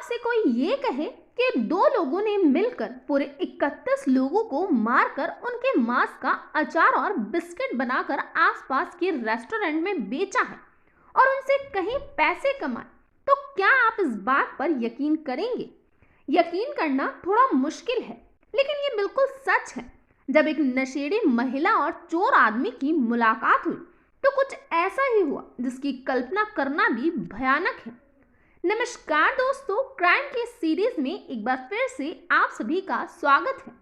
आपसे कोई ये कहे कि दो लोगों ने मिलकर पूरे 31 लोगों को मारकर उनके मांस का अचार और बिस्किट बनाकर आसपास के रेस्टोरेंट में बेचा है और उनसे कहीं पैसे कमाए, तो क्या आप इस बात पर यकीन करेंगे? यकीन करना थोड़ा मुश्किल है, लेकिन ये बिल्कुल सच है। जब एक नशेड़ी महिला और चोर आदमी की मुलाकात हुई तो कुछ ऐसा ही हुआ जिसकी कल्पना करना भी भयानक है। नमस्कार दोस्तों, क्राइम के सीरीज में एक बार फिर से आप सभी का स्वागत है।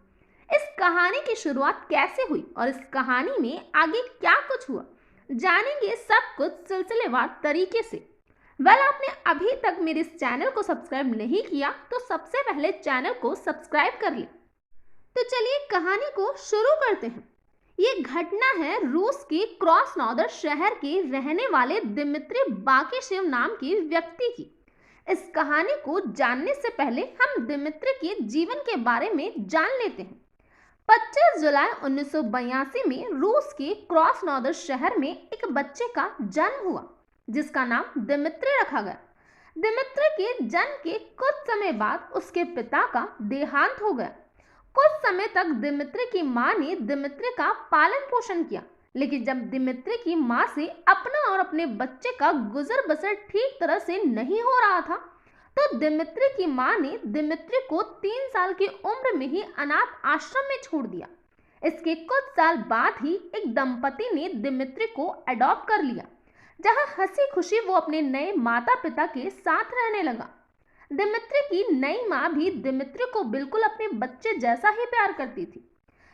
इस कहानी की शुरुआत कैसे हुई और इस कहानी में आगे क्या कुछ हुआ, जानेंगे सब कुछ सिलसिलेवार तरीके से। आपने अभी तक मेरे इस चैनल को सब्सक्राइब नहीं किया तो सबसे पहले चैनल को सब्सक्राइब कर लें। तो चलिए कहानी को शुरू करते हैं। ये घटना है रूस के क्रास्नोदर शहर के रहने वाले दिमित्री बाकेशेव नाम के व्यक्ति की। इस कहानी को जानने से पहले हम दिमित्री के जीवन के बारे में जान लेते हैं। 25 जुलाई 1982 में रूस के क्रास्नोदर शहर में एक बच्चे का जन्म हुआ जिसका नाम दिमित्री रखा गया। दिमित्री के जन्म के कुछ समय बाद उसके पिता का देहांत हो गया। कुछ समय तक दिमित्री की मां ने दिमित्री का पालन पोषण किया, लेकिन जब दिमित्री की मां से अपना और अपने बच्चे का गुजर बसर ठीक तरह से नहीं हो रहा था, तो दिमित्री की मां ने दिमित्री को 3 साल की उम्र में ही अनाथ आश्रम में छोड़ दिया। इसके कुछ साल बाद ही एक दंपति ने दिमित्री को अडॉप्ट कर लिया, जहां हंसी खुशी वो अपने नए माता पिता के साथ रहने लगा। दिमित्री की नई मां भी दिमित्री को बिल्कुल अपने बच्चे जैसा ही प्यार करती थी।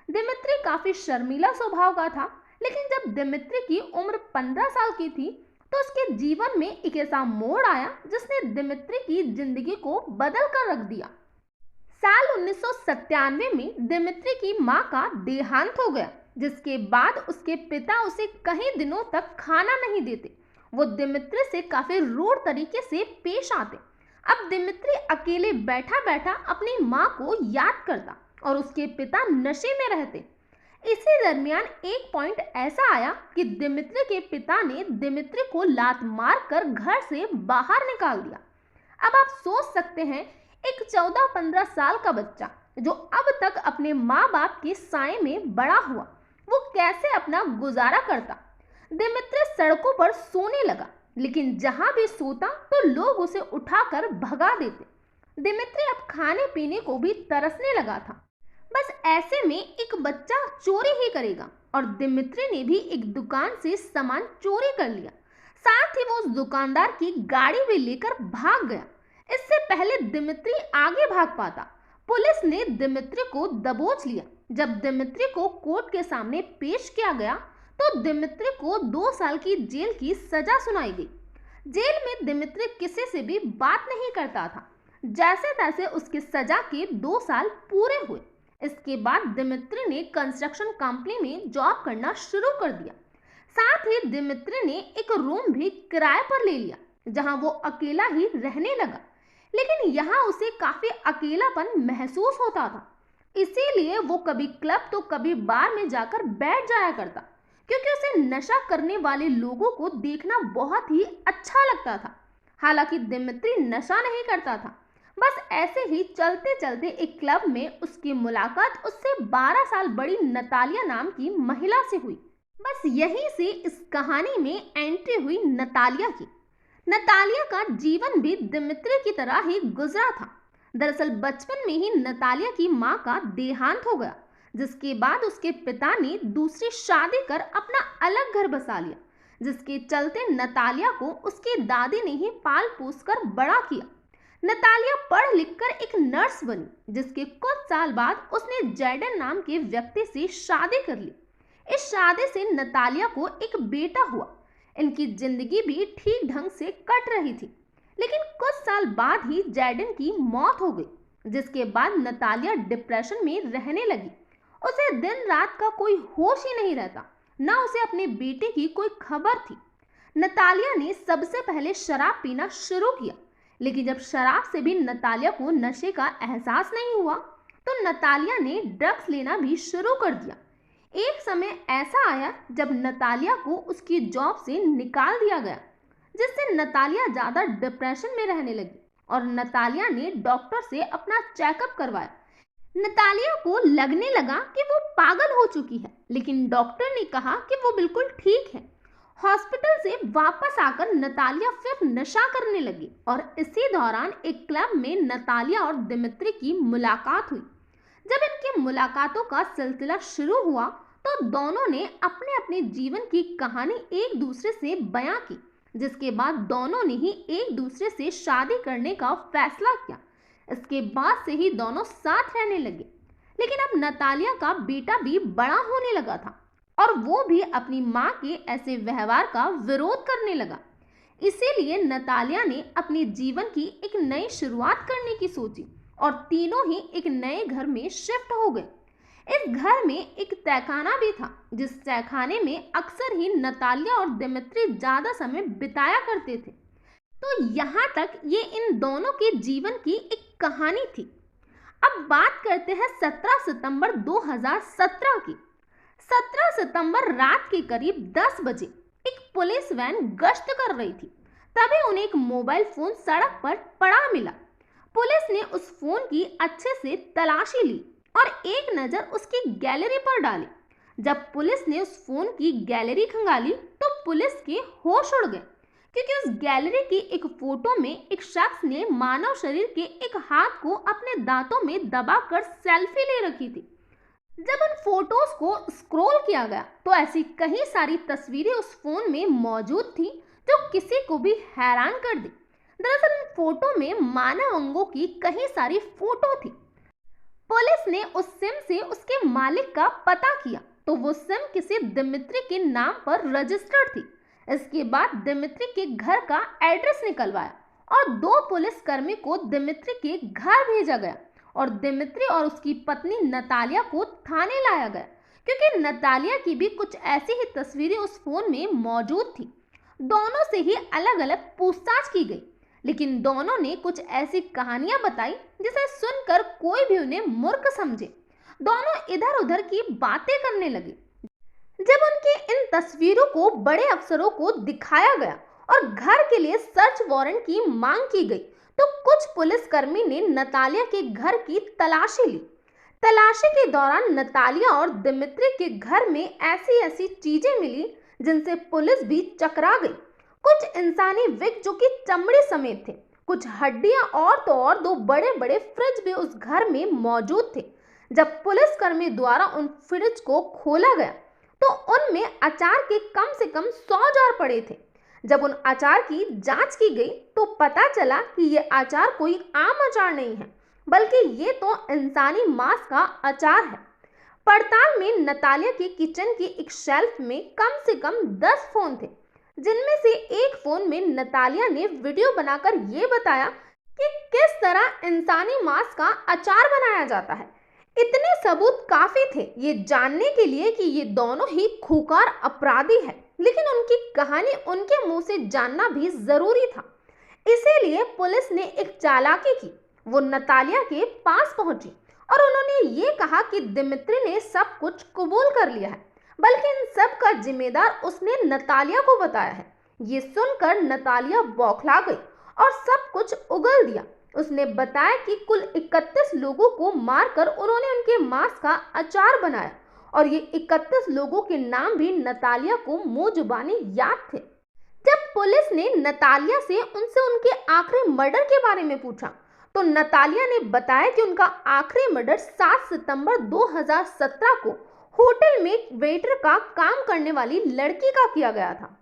दिमित्री काफी शर्मीला स्वभाव का था, लेकिन जब दिमित्री की उम्र 15 साल की थी तो उसके जीवन में एक ऐसा मोड़ आया जिसने दिमित्री की जिंदगी को बदल कर रख दिया। साल 1997 में दिमित्री की मां का देहांत हो गया, जिसके बाद उसके पिता उसे कई दिनों तक खाना नहीं देते। वो दिमित्री से काफी रूड तरीके से पेश आते। अब दिमित्री अकेले बैठा बैठा अपनी मां को याद करता और उसके पिता नशे में रहते। इसी दरमियान एक पॉइंट ऐसा आया कि दिमित्री के पिता ने दिमित्री को लात मारकर घर से बाहर निकाल दिया। अब आप सोच सकते हैं, एक 14-15 साल का बच्चा जो अब तक अपने माँ बाप के साए में बड़ा हुआ, वो कैसे अपना गुजारा करता। दिमित्री सड़कों पर सोने लगा, लेकिन जहां भी सोता तो लोग उसे उठाकर भगा देते। दिमित्री अब खाने पीने को भी तरसने लगा था। बस ऐसे में एक बच्चा चोरी ही करेगा, और दिमित्री ने भी एक दुकान से सामान चोरी कर लिया। साथ ही वो उस दुकानदार की गाड़ी भी लेकर भाग गया। इससे पहले दिमित्री आगे भाग पाता, पुलिस ने दिमित्री को दबोच लिया। जब दिमित्री को कोर्ट के सामने पेश किया गया तो दिमित्री को 2 साल की जेल की सजा सुनाई गई। जेल में दिमित्री किसी से भी बात नहीं करता था। जैसे तैसे उसकी सजा के 2 साल पूरे हुए। इसके बाद दिमित्री ने कंस्ट्रक्शन कंपनी में जॉब करना शुरू कर दिया। साथ ही दिमित्री ने एक रूम भी किराए पर ले लिया, जहां वो अकेला ही रहने लगा। लेकिन यहाँ उसे काफी अकेलापन महसूस होता था, इसीलिए वो कभी क्लब तो कभी बार में जाकर बैठ जाया करता, क्योंकि उसे नशा करने वाले लोगों को देखना बहुत ही अच्छा लगता था। हालांकि दिमित्री नशा नहीं करता था। बस ऐसे ही चलते चलते एक क्लब में उसकी मुलाकात उससे 12 साल बड़ी नतालिया नाम की महिला से हुई। बस यहीं से इस कहानी में एंट्री हुई नतालिया की। नतालिया का जीवन भी दिमित्री की तरह ही गुजरा था। दरअसल बचपन में ही नतालिया की मां का देहांत हो गया, जिसके बाद उसके पिता ने दूसरी शादी कर अपना अलग घर बसा लिया, जिसके चलते नतालिया को उसकी दादी ने ही पाल पोस कर बड़ा किया। नतालिया पढ़ लिखकर एक नर्स बनी, जिसके कुछ साल बाद उसने जैडन नाम के व्यक्ति से शादी कर ली। इस शादी से नतालिया को एक बेटा हुआ। इनकी जिंदगी भी ठीक ढंग से कट रही थी, लेकिन कुछ साल बाद ही जैडन की मौत हो गई, जिसके बाद नतालिया डिप्रेशन में रहने लगी। उसे दिन रात का कोई होश ही नहीं रहता, ना उसे अपने बेटे की कोई खबर थी। नतालिया ने सबसे पहले शराब पीना शुरू किया, लेकिन जब शराब से भी नतालिया को नशे का एहसास नहीं हुआ तो नतालिया ने ड्रग्स लेना भी शुरू कर दिया। एक समय ऐसा आया जब नतालिया को उसकी जॉब से निकाल दिया गया, जिससे नतालिया ज़्यादा डिप्रेशन में रहने लगी और नतालिया ने डॉक्टर से अपना चेकअप करवाया। नतालिया को लगने लगा कि वो पागल हो चुकी है, लेकिन डॉक्टर ने कहा कि वो बिल्कुल ठीक है। हॉस्पिटल से वापस आकर नतालिया फिर नशा करने लगी और इसी दौरान एक क्लब में नतालिया और दिमित्री की मुलाकात हुई। जब इनकी मुलाकातों का सिलसिला शुरू हुआ तो दोनों ने अपने अपने जीवन की कहानी एक दूसरे से बयां की, जिसके बाद दोनों ने ही एक दूसरे से शादी करने का फैसला किया। इसके बाद से ही दोनों साथ रहने लगे। लेकिन अब नतालिया का बेटा भी बड़ा होने लगा था और वो भी अपनी माँ के ऐसे व्यवहार का विरोध करने लगा। इसीलिए नतालिया ने अपने जीवन की एक नई शुरुआत करने की सोची और तीनों ही एक नए घर में शिफ्ट हो गए। इस घर में एक तहखाना भी था, जिस तहखाने में अक्सर ही नतालिया और दिमित्री ज्यादा समय बिताया करते थे। तो यहाँ तक ये इन दोनों के जीवन की एक कहानी थी। अब बात करते हैं 17 सितंबर 2017 की। 17 सितंबर रात के करीब 10 बजे एक पुलिस वैन गश्त कर रही थी। तभी उन्हें एक मोबाइल फोन सड़क पर पड़ा मिला। पुलिस ने उस फोन की अच्छे से तलाशी ली और एक नजर उसकी गैलरी पर डाली। जब पुलिस ने उस फोन की गैलरी खंगाली तो पुलिस के होश उड़ गए, क्योंकि उस गैलरी की एक फोटो में एक शख्स ने मानव शरीर के एक हाथ को अपने दांतों में दबाकर सेल्फी ले रखी थी। जब उन फोटोज को स्क्रॉल किया गया तो ऐसी कई सारी तस्वीरें उस फोन में मौजूद थी जो किसी को भी हैरान कर दी। दरअसल उन फोटो में मानव अंगों की कई सारी फोटो थी। पुलिस ने उस सिम से उसके मालिक का पता किया तो वो सिम किसी दिमित्री के नाम पर रजिस्टर्ड थी। इसके बाद दिमित्री के घर का एड्रेस निकलवाया और 2 पुलिसकर्मी को दिमित्री के घर भेजा गया और दिमित्री और उसकी पत्नी नतालिया को थाने लाया गया, क्योंकि नतालिया की भी कुछ ऐसी ही तस्वीरें उस फोन में मौजूद थी। दोनों से ही अलग अलग पूछताछ की गई, लेकिन दोनों ने कुछ ऐसी कहानियां बताई जिसे सुनकर कोई भी उन्हें मूर्ख समझे। दोनों इधर उधर की बातें करने लगे। जब उनकी इन तस्वीरों को बड़े अफसरों को दिखाया गया और घर के लिए सर्च वारंट की मांग की गई तो कुछ पुलिसकर्मी ने नतालिया के घर की तलाशी ली। तलाशी के दौरान नतालिया और दिमित्री के घर में ऐसी ऐसी चीजें मिली जिनसे पुलिस भी चकरा गई। कुछ इंसानी विग जो कि चमड़े समेत थे, कुछ हड्डियां और 2 बड़े बड़े फ्रिज भी उस घर में मौजूद थे। जब पुलिसकर्मी द्वारा उन फ्रिज को खोला गया तो उनमें अचार के कम से कम 100 जार पड़े थे। जब उन अचार की जांच की गई तो पता चला कि ये अचार कोई आम अचार नहीं है, बल्कि ये तो इंसानी मांस का अचार है। पड़ताल में नतालिया के किचन की एक शेल्फ में कम से कम 10 फोन थे, जिनमें से एक फोन में नतालिया ने वीडियो बनाकर ये बताया कि किस तरह इंसानी मांस का अचार बनाया जाता है। इतने सबूत काफी थे ये जानने के लिए कि ये दोनों ही खूंखार अपराधी हैं, लेकिन उनकी कहानी उनके मुंह से जानना भी जरूरी था। इसीलिए पुलिस ने एक चालाकी की। वो नतालिया के पास पहुंची और उन्होंने ये कहा कि दिमित्री ने सब कुछ कबूल कर लिया है, बल्कि इन सब का जिम्मेदार उसने नतालिया को बताया है। ये सुनकर नतालिया बौखला गई और सब कुछ उगल दिया। उसने बताया कि कुल 31 लोगों को मारकर उन्होंने उनके मांस का अचार बनाया और ये 31 लोगों के नाम भी नतालिया को मुंह जुबानी याद थे। जब पुलिस ने नतालिया से उनसे उनके आखिरी मर्डर के बारे में पूछा तो नतालिया ने बताया कि उनका आखिरी मर्डर 7 सितंबर 2017 को होटल में वेटर का काम करने वाली लड़की का किया गया था।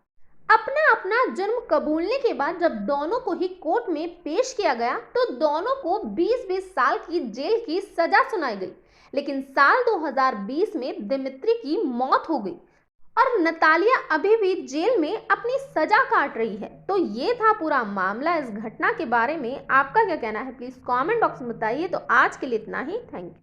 अपना जुर्म कबूलने के बाद जब दोनों को ही कोर्ट में पेश किया गया तो दोनों को 20-20 साल की जेल की सजा सुनाई गई, लेकिन साल 2020 में दिमित्री की मौत हो गई और नतालिया अभी भी जेल में अपनी सजा काट रही है। तो ये था पूरा मामला। इस घटना के बारे में आपका क्या कहना है प्लीज कमेंट बॉक्स में बताइए। तो आज के लिए इतना ही, थैंक यू।